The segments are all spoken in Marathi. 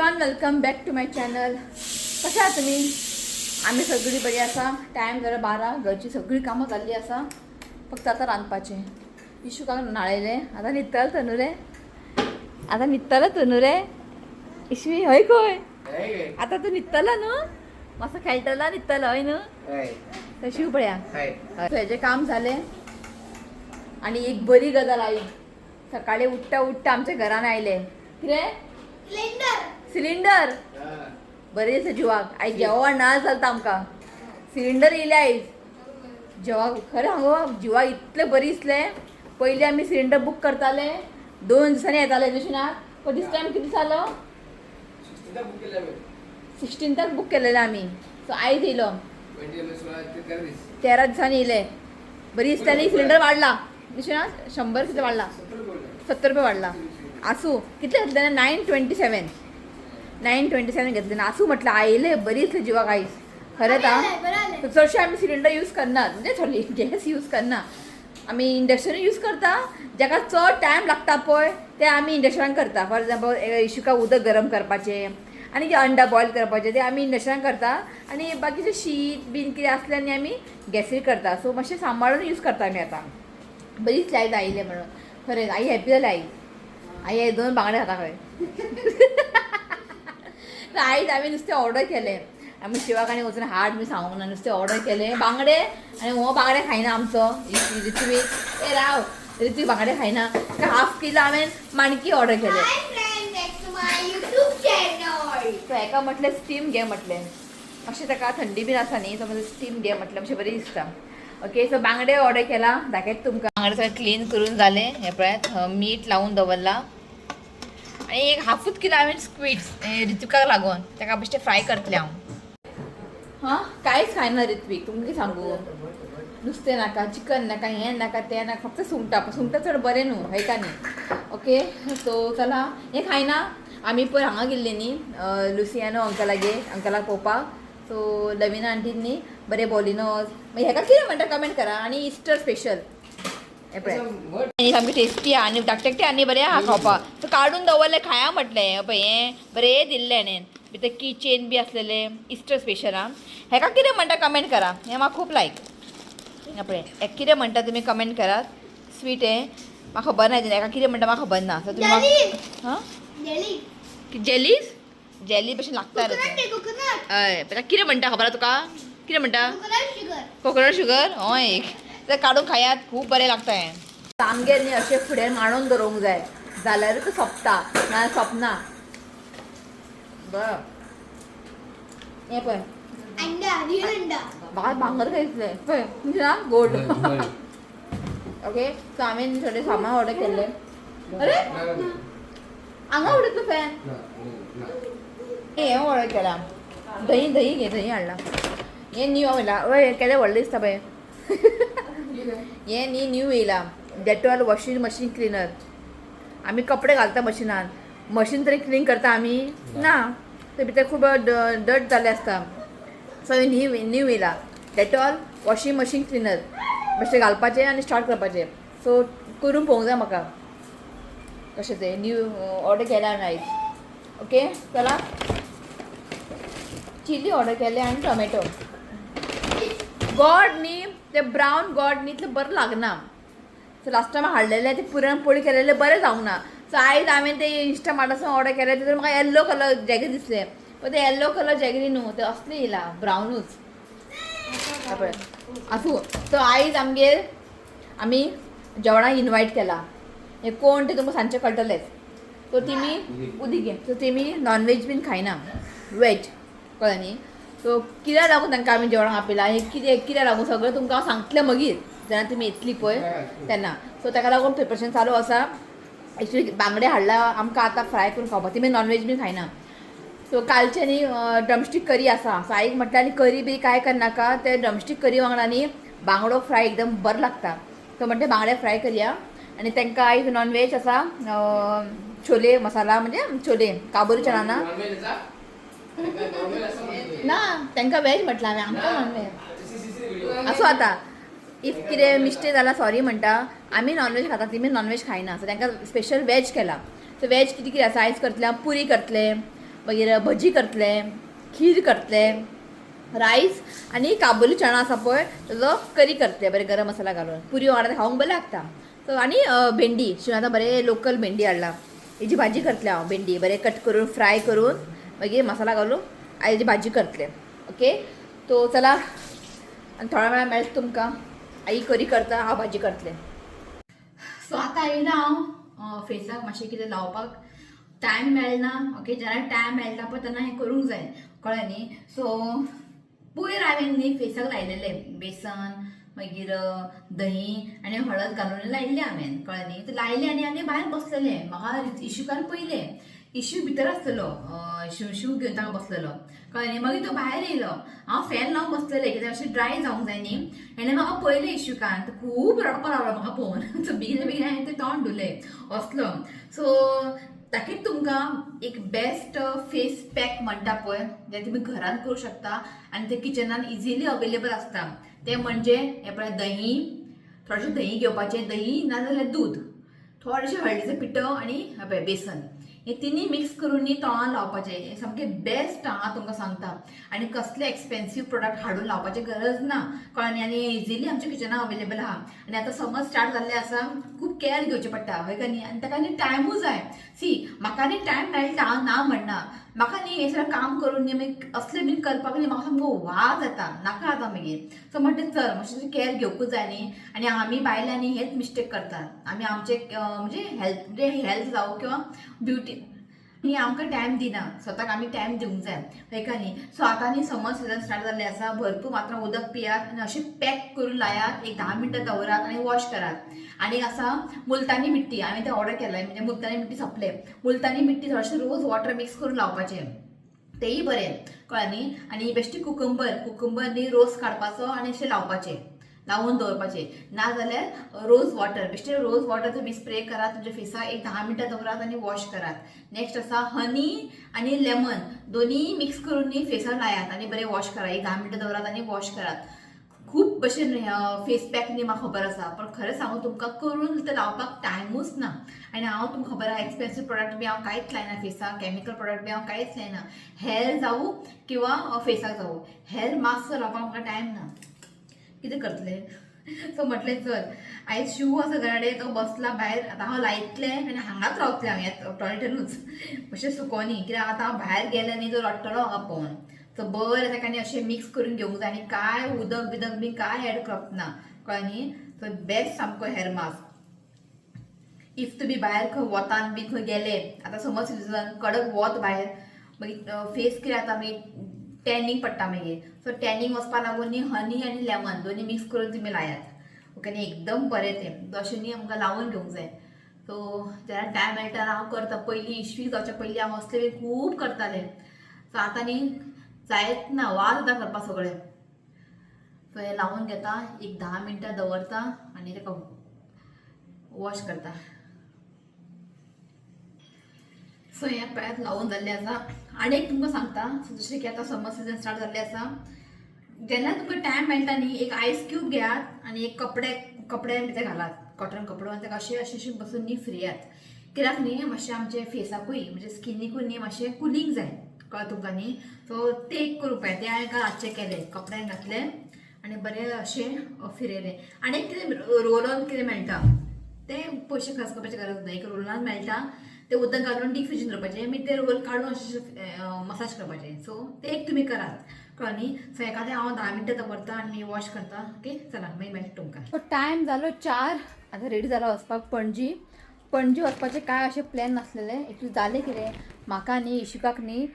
Everyone, welcome back to my channel. कशा आहात तुम्ही? आम्ही सगळी बरी आसा. टायम जरा 12, घरची सगळी कामं जाल्ली आसा. फक्त आता रांदपाचें. इशूकाक नाळयले. आता न्हिदतलो तनुरे. इशवी हय खंय? आता तू न्हिदतलो न्हू? मस्त खेळटलो न्हिदतलो हय न्हू? तर शिव पळया. हेजें काम जालें आणि एक बरी गजाल आई. सकाळी उठता आमच्या घरान आयले. कितें? सिलिंडर. बरें दिसता जिवाक. आयज जेवण ना चलता आमकां. सिलिंडर येयले आयज जेवाक. खरें हांगो जिवाक इतलें बरें दिसलें. पयलीं आमी सिलिंडर बूक करताले 2 दिसांनी येताले तशें ना. पण दिस टायम कितें जालो? 16th बूक केलेलें आमी. सो आयज येयलो 13 दिसांनी येयले. बरी दिसताली. सिलिंडर वाडला तशें ना. 100 कितें वाडला, 70 रुपया वाडला. आसूं कितले घेतले? 927 घेतले ना. आसूं म्हटलं आयले बरी दिसली जिवाक आयज. खरेंच आं. चडशे आमी सिलिंडर यूज करनात, म्हणजे सॉरी गॅस यूज करना. आमी इंडक्शन यूज करता. जाका चड टायम लागता पळय ते आमी इंडक्शनान करता. फॉर एग्जांपल इशुका उदक गरम करपाचें आनी जे अंडा बॉयल करपाचें ते आमी इंडक्शनान करता. आनी बाकीचें शीत बीन कितें आसलें आनी आमी गॅसीर करता. सो मातशें सांबाळून यूज करता आमी आतां. बरी दिसली आयज आयले म्हणून. खरेंच आई हॅपी जाली. आई 2 बांगडे खाता खंय. आयज आमी नुस्तें ऑर्डर केलें. आमी शिवाक आनी वचून हाड बी सांगूंक ना. नुस्तें ऑर्डर केलें बांगडे. आनी हो बांगडे खायना आमचो ऋत्वीक. ए राव, ऋत्वीक बांगडे खायना. हाफ किलो हांवें माणकी ऑर्डर केले. सो हेका म्हटलें स्टीम घे म्हटलें. अशें ताका थंडी बीन आसा न्ही, सो म्हटलें स्टीम घे म्हटलें मातशें बरें दिसता. ओके, सो बांगडे ऑर्डर केला. दाखयता तुमकां. बांगडे सगळें क्लीन करून जालें. हे पळयात मीठ लावून दवरला. आनी एक हाफूच किलो हांवें स्क्विड्स ऋत्विकाक लागून ताका बेश्टें फ्राय करतलें हांव. हां, कांयच खायना ऋत्वीक. तुमकां कितें सांगू? नुस्तें नाका, चिकन नाका, हें नाका, तें नाका. फक्त सुंगटां चड बरें न्हू हय का न्ही. ओके, सो चला. हें खायना. आमी पयर हांगा गेल्लीं न्ही लुसियानो अंकलाक पळोवपाक. सो लविना आंटींनी बरें बॉलिनोज. मागीर हेका कितें म्हणटा कमेंट करा. आनी इस्टर स्पेशल हे पळय सामकें टेस्टी आहा. आनी धाकटे आनी बरें आहा खावपाक. सो काडून दवरलें खाया म्हटलें. पळय हें बरें दिल्लें हेणें. भितर की चेन बी आसलेलें. इस्टर स्पेशल आहा. हेका कितें म्हणटा कमेंट करा. हें म्हाका खूब लायक. पळय हेका कितें म्हणटा तुमी कमेंट करात. स्वीट हें म्हाका खबर ना. हेका कितें म्हणटा म्हाका खबर ना. सो तुमी म्हाका हां जेलीज जेली भशेन लागता रे तें. हय ताका कितें म्हणटा खबर आहा तुका? कितें म्हणटा? Coconut sugar. हय एक तें काडून खायात. खूब बरें लागता हें. आमगेर न्ही अशें फुडें मांडून दवरूंक जाय. जाल्यारूच सोंपता, नाल्यार सोंपना. बरं हें पळय म्हाका भांगर खायतलें पळय ना गोड. ओके, सो हांवें थोडें सामान ऑर्डर केल्लें. अरे हांगा उडयतलो फॅन. हें ऑर्डर केलां. दही घे. दही हाडला. हें न्यू येयला. हय केदें व्हडलें दिसता पळय. हें न्ही न्यू येयला. Dettol washing machine cleaner. आमी कपडे घालता मशिनान. मशीन तरी क्लीन करता आमी ना. ते भितर खूब डर्ट जाल्ले आसता. सो न्यू येयला डेटॉल वॉशिंग मशीन क्लिनर. बेश्टें घालपाचें आनी स्टार्ट करपाचें. सो करून पळोवंक जाय म्हाका कशें तें. न्यू ऑर्डर केलें हांवें आयज. ओके, चला. चिली ऑर्डर केलें आनी टोमॅटो. गॉड न्ही तें ब्रावन गॉड न्ही इतलें बरें लागना. सो लास्ट टायम हाडलेलें तें पुरणपोळी केलेलें बरें जावंक ना. सो आयज हांवें तें इंस्टामार्टासून ऑर्डर केलें. तितून म्हाका येल्लो कलर जॅकेट दिसलें. पण तें येल्लो कलर जॅकेटी न्हू, तें असलें येयला ब्रावनूच. पळय आसूं. सो आयज आमी जेवणाक इनवायट केला. हें कोण तें तुमकां सांजचें कळटलेंच. सो तेमी उदीक घे. सो तेमी नॉनवेज बीन खायना, वेज कळ्ळें न्ही. सो कित्याक लागून तांकां आमी जेवणाक आपयलां हें कित्याक लागून सगळें तुमकां हांव सांगतलें मागीर जेन्ना तुमी येतलीं पळय तेन्ना. सो ताका लागून प्रिपरेशन चालू आसा. एक्चुली बांगडे हाडला आमकां आतां फ्राय करून खावपाक. तेमी नॉनवेज बीन खायना. सो कालचें न्ही ड्रमस्टीक करी आसा. सो आईक म्हटल्यार करी बी कांय करनाका. ते ड्रमस्टीक करी वांगडा न्ही बांगडो फ्राय एकदम बरो लागता. सो म्हणटा बांगडे फ्राय करया. आनी तांकां आयज नॉनवेज आसा. छोले मसाला म्हणजे छोले काबुली चना ना तांकां वेज म्हटलां हांवें. आमकां नॉनवेज. आसूं आतां इफ कितें मिस्टेक जाला सॉरी म्हणटा. आमी नॉनवेज खाता तेमी नॉनवेज खायना. सो तांकां स्पेशल वेज केला. सो वेज कितें आसा आयज करतलें हांव पुरी करतलें. मागीर भजी करतले, खीर करतले, रायस आणि काबुली चणा आसा पळय ताजो करी करतले बरे गरम मसाला घालून. पुरी वांगडा खावंक बरें लागता. सो आणि भेंडी शिवाय बरे लोकल भेंडी हाडला, हेजी भाजी करतले हांव. भेंडी बरे कट करून फ्राय करून मागीर मसाला घालून हेजी भाजी करतले. ओके, तो चला आनी थोड्या वेळा मेळटा तुमकां. आई करी करता, हांव भाजी करतले. सो आतां येयला हांव फेसाक मातशें कितें लावपाक. टायम मेळना. ओके, जेन्ना टायम मेळटा पळय तेन्ना हें करूंक जाय, कळ्ळें न्ही. सो पयर हांवें न्ही फेसाक लायलेले बेसन मागीर दही आनी हळद घालून लायिल्ले हांवें, कळ्ळें न्ही. ते लायले आनी भायर बसलेले. म्हाका इशूकान पयले इशू भितर आसलेलो, शिव घेवन ताका बसलेलो, कळ्ळें न्ही. मागीर तो भायर येयलो. हांव फॅन लावन बसलेलें कित्याक अशें ड्राय जावंक जाय न्ही. हेणें म्हाका पयलें इशूकान, खूब रडपाक लागलो म्हाका पळोवन. सो बेगीन बेगीन हांवें तें तोंड धुलें असलो. सो ताकीच तुमकां एक बेस्ट फेस पॅक म्हणटा पळय जें तुमी घरान करूं शकता आनी ते किचनान इजिली अवेलेबल आसता. तें म्हणजे हें पळय दही, थोडेशें दही घेवपाचें, दही नाजाल्यार दूद, थोडेशें हळदीचो पिठो आनी हें पळय बेसन, हे तिनी मिक्स करून न्ही तोंडान लावपाचें. हें सामकें बेस्ट हांव तुमकां सांगता. आनी कसले एक्सपेन्सीव प्रोडक्ट हाडून लावपाची गरज ना, कळ्ळें न्ही. आनी इजिली आमच्या किचनान अवेलेबल आहा. आनी आतां समर स्टार्ट जाल्लें आसा, खूब केअर घेवचें पडटा हय का न्ही. आनी ताका न्ही टायमूय जाय. सी म्हाका न्ही टायम मेळटा, हांव ना म्हणना. म्हाका न्ही हे सगळें काम करून न्ही मागीर असलें बीन करपाक न्ही म्हाका सामको वाज येता, नाका जाता मागीर. सो म्हणटा चल मातशें केअर घेवकूच जाय न्ही. आनी आमी बायल्यांनी हेच मिस्टेक करतात. आमी आमचे म्हणजे हेल्थ जावं किंवा ब्युटी न्ही आमकां टायम दिना. स्वताक आमी टायम दिवंक जाय हय का न्ही. सो आतां न्ही समर सिजन स्टार्ट जाल्लें आसा, भरपूर मात्रान उदक पियात आनी अशें पॅक करून लायात, एक 10 मिनटां दवरात आनी वॉश करात. आनी आसा मुलतानी मिट्टी, हांवें तें ऑर्डर केलां, म्हणजे मुलतानी मिट्टी सोंपले. मुलतानी मिट्टी थोडेशें रोज वॉटर मिक्स करून लावपाचें, तेंय बरें, कळ्ळें न्ही. आनी बेश्टी कुकुंबर न्ही रोस काडपाचो आनी अशें लावपाचें, लावून दवरपाचें. नाजाल्यार रोज वॉटर, बेश्टें रोज वॉटर तुमी स्प्रे करात तुमच्या फेसाक, एक 10 मिनटां दवरात आनी वॉश करात. नेक्स्ट आसा हनी आनी लेमन दोनी मिक्स करून न्ही फेसाक लायात आनी बरें वॉश करात, एक 10 मिनटां दवरात आनी वॉश करात. खूब भशेन फेस पॅक न्ही म्हाका खबर आसा, पण खरें सांगू तुमकां करून ते लावपाक टायमूच ना. आनी हांव तुमकां खबर आहा एक्सपेन्सीव प्रोडक्ट बी हांव कांयच लायना फेसाक, केमिकल प्रोडक्ट बी हांव कांयच लायना. हेअर जावं किंवा फेसाक जावं, हेअर मास्क लावपाक म्हाका टायम ना, कितें करतले. सो म्हटलें चल आयज शू आसा घरा कडेन, तो बसला भायर. आतां हांव लायतलें आनी हांगाच रावतलें हांव ह्या टॉयलेटानूच, अशें सुकोनी. कित्याक आतां हांव भायर गेलें न्ही तो रडटलो म्हाका पळोवन. सो बरें ताका न्ही अशें मिक्स करून घेवंक जाय आनी काय उदक बिदक बी काय एड करप ना, कळ्ळें न्ही. सो बेस्ट सामको हेअर मास्क. इफ तुमी भायर खंय वतान बी खंय गेले, आतां समर सिजन कडक वत भायर, मागीर फेस कितें जाता मागीर टॅनिंग पडटा मागीर. सो टॅनिंग वचपा लागून न्ही हनी आनी लेमन दोनी मिक्स करून तुमी लायात. ओके न्ही, एकदम बरें तें. अशें न्ही आमकां लावून घेवंक जाय. सो जेन्ना टायम मेळटा हांव करता. पयलीं इश्वीक जावच्या पयलीं हांव असलें बी खूब करतालें. सो आतां न्ही जायत ना, वाज येता करपाक सगळें. सो हें लावून घेता, एक 10 मिनटां दवरता आनी ताका वॉश करता. सो हें पळयात लावून जाल्लें आसा. आनी एक तुमकां सांगता, जशें की आतां समर सिजन स्टार्ट जाल्लें आसा, जेन्ना तुमकां टायम मेळटा न्ही एक आयस क्यूब घेयात आनी एक कपड्यान भितर घालात, कॉटन कपडो, आनी ताका अशें बसून न्ही फ्रियात. कित्याक न्ही मातशें आमचे फेसाकूय म्हणजे स्किनीकूय न्ही मातशें कुलींग जाय, कळ्ळें तुमकां न्ही. सो ते एक करूंक जाय. तें हांवें काल रातचें केलें, कपड्यान घातलें आनी बरें अशें फिरयलें. आनी एक कितें रोल ऑन कितें मेळटा, तें पयशे खर्च करपाची गरज ना. एक रोलान मेळटा, ते उदक घालून डीप फ्रिजीन दवरपाचें, मागीर ते रोल काडून अशें मसाज करपाचें. सो ते एक तुमी करात, कळ्ळें न्ही. सो एखादें हांव 10 मिनटां दवरता आनी वॉश करता. ओके चला मागीर मेळटा तुमकां. सो टायम जालो 4, आतां रेडी जाला वचपाक पणजी वचपाचें काय अशें प्लॅन नासलेलें. एक्चुली जालें कितें, म्हाका न्ही इशिकाक न्ही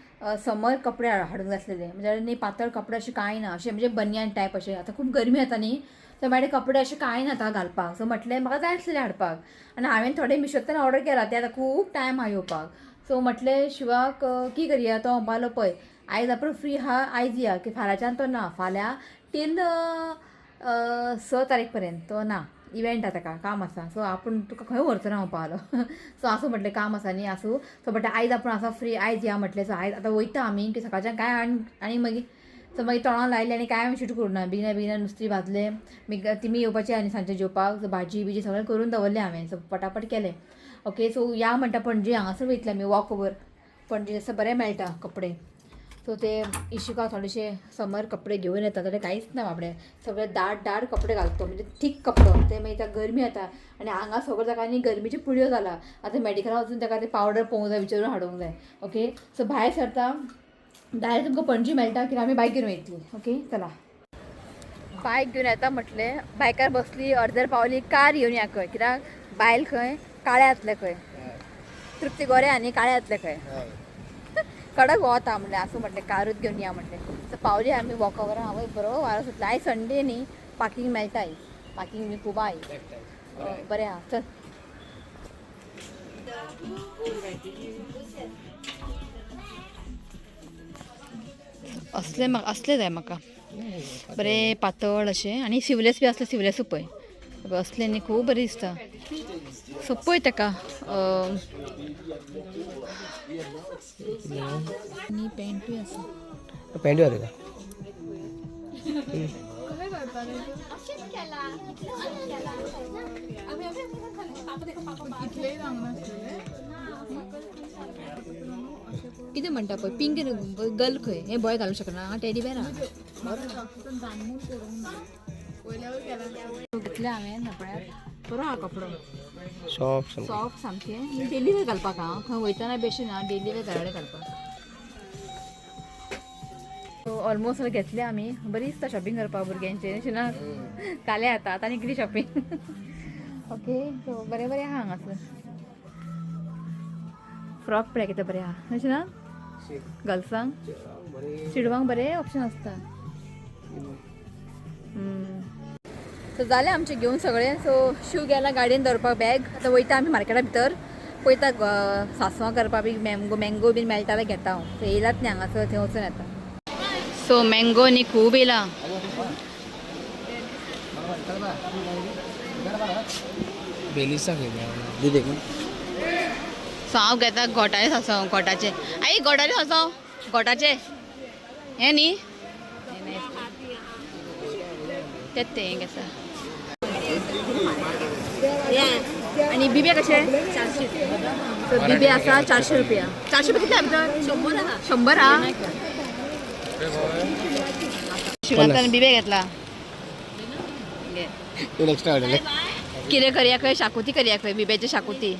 समर कपडे हाडूंक जाय आसलेले. म्हणजे न्ही पातळ कपडे अशें कांय ना, अशें म्हणजे बनियान टायप अशें. आतां खूब गरमी जाता न्ही, तर म्हाजे कपडे अशें कांय ना आतां घालपाक. सो म्हटलें म्हाका जाय आसलेलें हाडपाक आनी हांवें थोडे मिशोंतल्यान ऑर्डर केला. ते आतां खूब टायम आहा येवपाक. सो म्हटलें शिवाक की करया, तो म्हणपालो पळय आयज आपण फ्री आहा, आयज या, की फाल्यांच्यान तो ना, फाल्यां टील 6 तारीख पर्यंत तो ना, इव्हेंट आसा ताका, काम आसा. सो आपूण तुका खंय व्हरचो ना म्हणपा लागलो. सो आसूं म्हटलें काम आसा न्ही आसूं. सो म्हटलें आयज आपूण आसा फ्री, आयज या म्हटलें. सो आयज आतां वयता आमी, की सकाळच्यान काय आनी मागीर सो मागीर तोंडां लायलें आनी काय शूट करूं ना. बेगिना नुस्तीं भाजलें, मागीर तिमी येवपाची आनी सांजचे जेवपाक. सो भाजी बिजी सगळें करून दवरलें हांवें. सो पटापट केलें. ओके सो या म्हणटा पणजे हांगासर वयतलें आमी वॉक ओवर. पणजे असं बरें मेळटा कपडे. सो ते इशिका थोडेशे समर कपडे घेऊन येतात ताणें कांयच ना बाबडे सगळे दाट कपडे घालतो म्हणजे थीक कपडो ते मागीर त्या गरमी येता आनी हांगा सगळो ताका आनी गरमीच्यो पुळयो जाला. आतां मेडिकलान वचून ताका ते पावडर पळोवंक जाय विचारून हाडूंक जाय. ओके सो भायर सरता डायरेक्ट तुमकां पणजी मेळटा कित्याक आमी बायकीर वयतली. ओके चला बायक घेवन येता म्हटलें बायकार बसली अर्देर पावली कार घेवन या खंय कित्याक बायल खंय काळे जातले खंय तृप्ती गोरे आनी काळे जातले खंय कडक वता म्हणलें आसूं म्हटलें कारूच घेवन या म्हटलें. तर पावली आमी वॉकवर हांव बरो वारो सुटलो आयज संडे न्ही पार्किंग मेळटा आयज पार्किंग बी खूब आयज बरें आहा चल. असले जाय म्हाका बरें पातळ अशें आनी सिवलेस बी असले सिवलेसूच पळय असले न्ही खूब बरें दिसता. सो पळय ताका आनी पॅन्टूय आसा पॅन्टूय आसा कितें म्हणटा पळय पिंक गर्ल खंय हे बॉय घालूंक शकना टेडी बेर घेतले हांवें नपळ्याक बरो आहा कपडो सॉफ्ट सॉफ्ट सामकें डेली वेअर घालपाक हांव खंय वयतना बेश्टी ना डेली वेअर घराडे घालपाक. सो ऑलमोस्ट घेतले आमी बरी दिसता शॉपिंग करपाक भुरग्यांचें अशें ना काले आतां आनी कितें शॉपिंग. ओके सो बरें बरें आहा हांगासर फ्रॉक पळय कितें बरें आहा अशें ना गर्ल्सांक चेडवांक बरें ऑप्शन आसता. सो जालें आमचें घेवन सगळें सो शू गेला गाडयेन दवरपाक बॅग आतां वयता आमी मार्केटा भितर पळयता सासवां करपाक बी मँगो बीन मेळटा जाल्यार घेता हांव. सो येयलात न्ही हांगासर थंय वचून येता. सो मँगो न्ही खूब येयला सो हांव घेता गोठाचे सांसव गोठाचे आई गोठाचे सांसव गोठाचे हें न्ही तेच ते हें घेता. आनी बिबे कशे 400 सो बिबे आसा 400 रुपया 400 रुपया कितले भितर 100 आहा शिवनाथान बिबे घेतला एक्स्ट्रा कितें करया खंय शाकोती करया खंय बिब्याची शाकोती.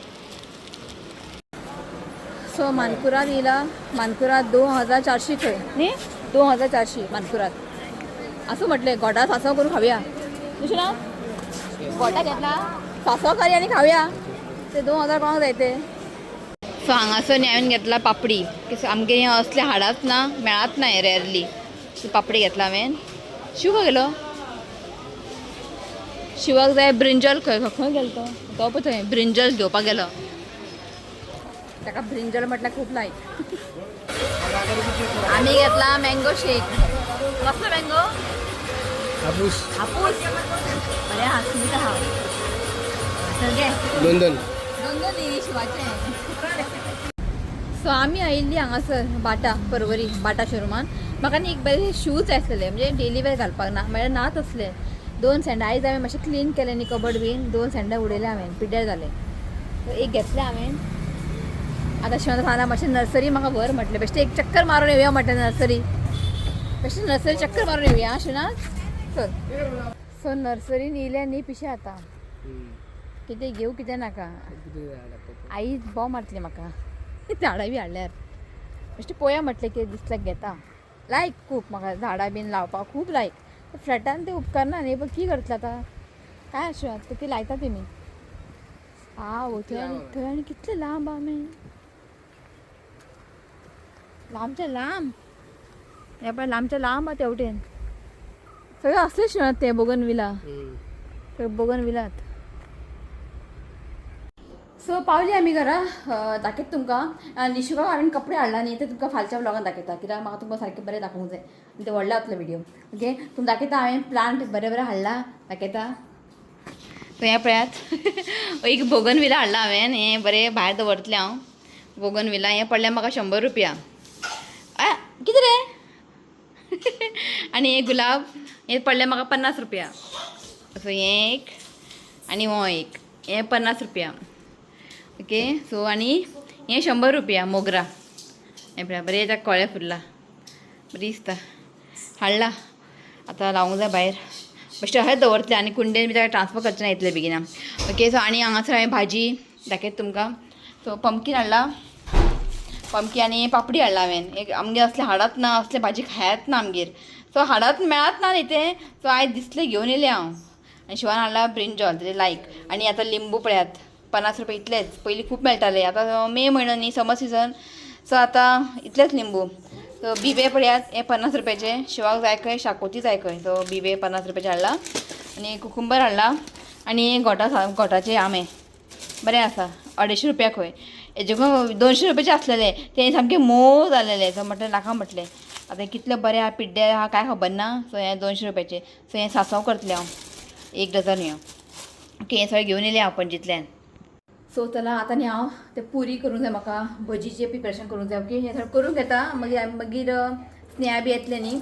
सो मानकुराद येयला मानकुराद 2400 खंय न्ही 2400 मानकुराद असं म्हटलें गोठा सांसव करून खावया तशें ना गोठा घेतला सांसव करी आनी खावया ते 2000 कोणाक जाय ते. सो हांगासर हांवें घेतला पापडी आमगे हें असले हाडाच ना मेळात ना रेरली सो पापडी घेतला हांवें. शिव खंय गेलो शिवाक जाय ब्रिंजल खंय खंय गेलो तो पळय थंय ब्रिंजल घेवपाक गेलो ताका ब्रिंजल म्हटल्यार खूब लायक. आमी घेतला मँगो शेक कसलो मँगो हापूस हापूस बरें आहा स्वीट आहा सगळे दोन दोन न्ही शिवाचे. सो आमी आयिल्ली हांगासर बाटा परवरी बाटा शोरुमान म्हाका न्ही एक बरे शूज जाय आसलेले म्हणजे डेली वेअर घालपाक ना म्हळ्यार ना तसले 2 सँडा आयज हांवें मातशें क्लीन केलें न्ही कबड बीन 2 सँडा उडयले हांवें पिड्ड्यार जालें सो एक घेतलें हांवें. आतां शिवना फाना मातशें नर्सरी म्हाका व्हर म्हटलें बेश्टें एक चक्कर मारून येवया म्हटलें नर्सरी बेश्टें नर्सरी चक्कर मारून येवया शिवना चल. सो नर्सरीन येयलें न्ही पिशें आतां कितें घेवं कितें नाका आई बोव मारतली म्हाका झाडां बी हाडल्यार बेश्टें पळोवया म्हटलें कितें दिसल्यार घेता. लायक खूब म्हाका झाडां बीन लावपाक खूब लायक फ्लॅटान ते उपकारना न्ही पण कितें करतलें आतां काय आशिल्लें ती लायता तेमी थंय आनी कितले लांब आमी लांबचे लांब हे पळय लांबचे लांब आहा तेवटेन सगळें असलें शिवत ते बोगन विला सगळें बोगन विलात. सो पावली आमी घरा दाखयता तुमकां निशुकाक हांवें कपडे हाडला न्ही ते तुमकां फालच्या ब्लॉगान दाखयता कित्याक म्हाका तुमकां सारकें बरें दाखोवंक जाय आनी ते व्हडले जातलो व्हिडियो. ओके तुमकां दाखयता हांवें प्लांट बरें बरें हाडला दाखयता. सो हें पळयात एक बोगन विला हाडला हांवें हें बरें भायर दवरतलें हांव बोगन विला हें पडलें म्हाका 100 रुपया कितें रे आनी हे गुलाब हें पडलें म्हाका 50 रुपया. सो हें एक आनी हो एक हें 50 रुपया. ओके सो आनी हें 100 रुपया मोगरा बरें येता कळ्या फुरला बरी दिसता हाडला आतां लावूंक जाय भायर बेश्टे अशेंच दवरतले आनी कुंडेन बी ताका ट्रान्सफर करचें ना येतलें बेगिना ओके सो आनी हांगासर हांवें भाजी दाखयता तुमकां सो पंपकीन हाडला पंपकी आनी पापडी हाडला हांवें एक आमगे असले हाडत ना असले भाजी खायत ना आमगेर सो हाडत मेळत ना न्ही तें सो आयज दिसलें घेवन येयलें हांव आनी शिवान हाडला ब्रिंजॉल तेजे लायक आनी आतां लिंबू पळयात 50 रुपया इतलेच पयलीं खूब मेळटाले आतां मे म्हयनो न्ही समर सिजन सो आतां इतलेच लिंबू सो बिबे पळयात हे 50 रुपयाचे शिवाक जाय खंय शाकोती जाय खंय सो बिबे 50 रुपयाचे हाडला आनी कुकुंबर हाडला आनी गोठाचे आंबे बरें आसा 250 रुपया खंय हेजे 200 रुपयाचे आसलेले ते सामके मोव जालेले सो म्हटलें नाका म्हटलें आतां कितले बरें आहा पिड्डे आहा काय खबर ना सो हे 200 रुपयाचे सो हे सांसव करतलें हांव 1 डझन ह्यो ओके हे सगळें घेवन येयलें हांव पणजींतल्यान सो चला आतां न्ही हांव ते पुरी करूंक जाय म्हाका भजीचें प्रिपरेशन करूंक जाय ओके हे सगळें करून घेता मागीर स्नेहा बी येतले न्ही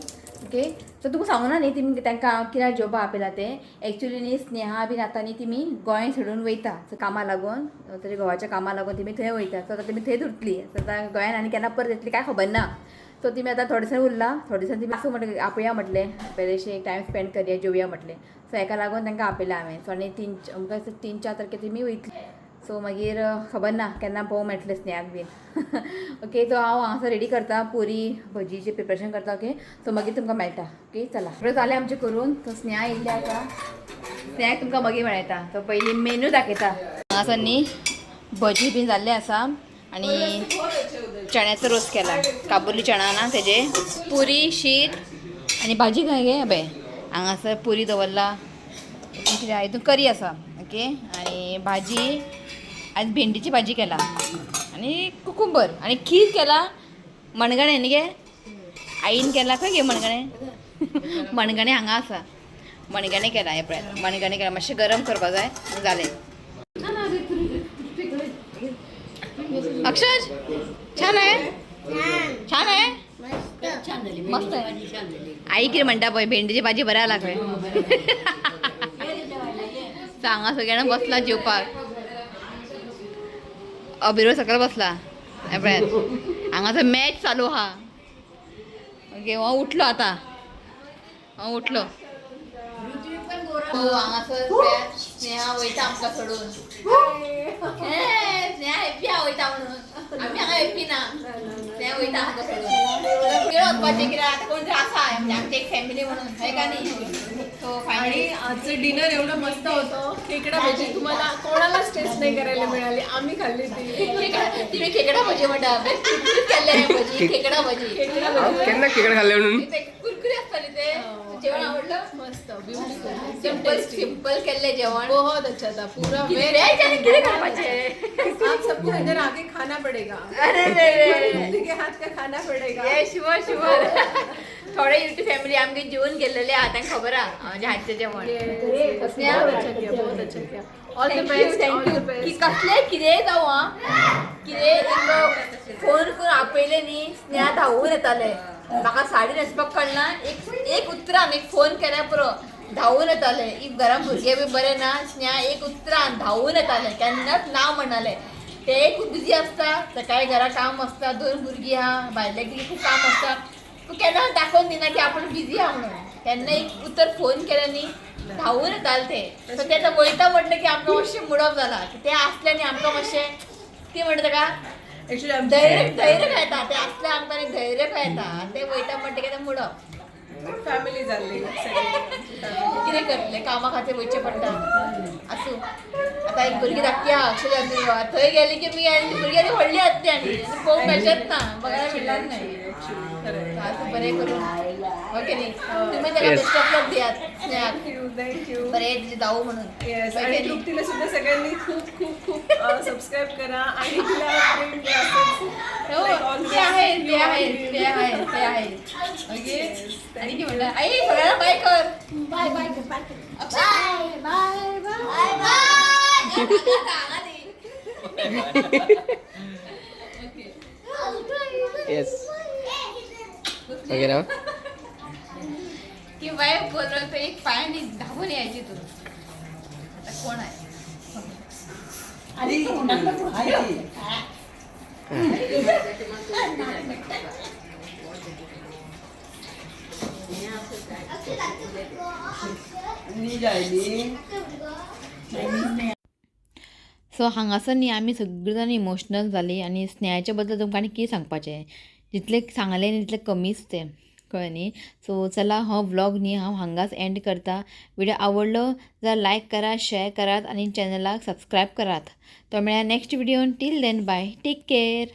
ओके सो तुका सांगू ना न्ही तेमी तांकां कित्याक जेवपा आपयला ते एक्चुली न्ही स्नेहा बीन आतां न्ही तेमी गोंय सोडून वयता सो कामा लागून तेजे घोवाच्या कामा लागून तेमी थंय वयता सो आतां तेमी थंयच उरतली सो आतां गोंयान आनी केन्ना परत येतली काय खबर ना सो तेमी आतां थोडे दिसान उरला थोडे दिसान तेमी आसूं म्हटलें आपया म्हटलें बरेंशें टायम स्पेंड करया जेवया म्हटलें सो हेका लागून तांकां आपयला हांवें सो आनी 3-4 तारखेर तेमी वयतली सो मागीर खबर ना केन्ना पळोवंक मेळटलें स्नेहाक बीन ओके सो हांव हांगासर रेडी करता पुरी भजीचें प्रिपरेशन करता ओके सो मागीर तुमकां मेळटा ओके चला सगळें जालें आमचें करून सो स्नेहा येयल्ली आसा स्नेहाक तुमकां मागीर मेळटा सो पयलीं मेनू दाखयता हांगासर न्ही भजी बीन जाल्ले आसा आनी चण्याचो रोस केला काबुली चणा ना तेजे पुरी शीत आनी भाजी खंय गे बे हांगासर पुरी दवरला कितें हितून करी आसा ओके आनी भाजी आज भेंडीची भाजी केला आनी कुकुंबर आनी खीर केला मणगणें न्ही गे आईन केला खंय गे मणगणें मणगणें हांगा आसा मणगणें केला हे पळय मणगणें केला मातशें गरम करपा जाय जालें अक्षर छान आहे छान आहे मस्त आहे आई कितें म्हणटा पळय भेंडीची भाजी बरें आला खंय हांगा सगळे जाण बसला जेवपाक अबिरो सकयल बसला हांगासर मॅच चालू आहा ओके हो उठलो आतां हो उठलो हांगासर स्नेहा वयता आमकां सोडून स्नेहा हॅप्पी आहा वयता म्हणून आमी हांगा हॅप्पी ना स्नेहा वयता आमकां सोडून खेळ वचपाचें कित्याक आतां कोण तरी आसा आमची एक फॅमिली म्हणून हय का न्ही सो फायनली आजचं डिनर एवढं मस्त होतं खेकडा भजी तुम्हाला कोणालाच टेस्ट नाही करायला मिळाली आम्ही खाल्ली ती तुम्ही खेकडा भजी म्हणटा केल्ले भजी खेकडा भजी केन्ना खेकडे खाल्ले म्हणून कुरकुरी असताली ते जेवण आवडलं मस्त सिंपल केल्ले जेवण बहुत अच्छा था पूरा आप सबको इधर आके खाना पड़ेगा अरे के हाथ का खाना पड़ेगा शुअर शुअर थोडे युट्यूब फॅमिली आमगे जेवण गेलेले आहा तांकां खबर आहा म्हणजे हातचें जेवण बहुत अच्छा किया ऑल द बेस्ट की कसले कितेंय जावं आं कितें फोन करून आपयले न्ही स्नेहा धांवून येताले म्हाका साडी न्हेसपाक कळना एक उतरान एक फोन केल्या पुरो धांवून येताले इफ घरान भुरगे बी बरे ना स्नेहा एक उतरान धांवून येताले केन्नाच नांव म्हणनाले ते खूब बिजी आसता सकाळी घरा काम आसता 2 भुरगीं आहा भायले कितें खूब काम आसता पूण केन्ना दाखोवन दिना की आपूण बिजी आहा म्हणून केन्ना एक उतर फोन केले न्ही धांवून येताले ते सो ते आतां वयता म्हटलें की आमकां मातशें मुडप जाला की ते आसले न्ही आमकां मातशें ती म्हणटा ताका एक्चुअली धैर्य कळटा ते आसले आमकां एक धैर्य कळटा ते वयता म्हणटा की ते मुडप फॅमिली जाल्ली कितें करतले कामा खातीर वयचें पडटा आसूं आतां एक भुरगीं धाकटी आहा अक्षय थंय गेली की भुरगीं आनी व्हडली आसली आनी पळोवंक मेळचेंच ना बघायला मिळणार नाही आसूं बरें करून ओके न्ही तुमी ताका बेस्ट ऑफ लक दियात स्नेहाक थँक्यू बरें तिचे जावं म्हणून येस आणि तृप्तीला सुद्धा सगळ्यांनी खूप खूप खूप सबस्क्राईब करा आणि तिला प्रेम द्या ते आहे ओके आणि की म्हणलं आई सगळ्यांना बाय कर bye bye bye bye bye yes okay ना की बाय बोलवलं तर एक पायाने धावून यायची तू आता कोण आहे सो हांगासर न्ही आमी सगळीं जाण इमोशनल जालीं आनी स्नेहाच्या बद्दल तुमकां आनी कितें सांगपाचें, जितलें सांगलें न्ही तितलें कमीच तें, कळ्ळें न्ही. सो चला हो व्लॉग न्ही हांव हांगाच एंड करता. व्हिडिओ आवडलो जाल्यार लायक करा, शेअर करात आनी चॅनलाक सबस्क्रायब करात. तो मेळ्या नेक्स्ट व्हिडिओन. Till then bye, take care.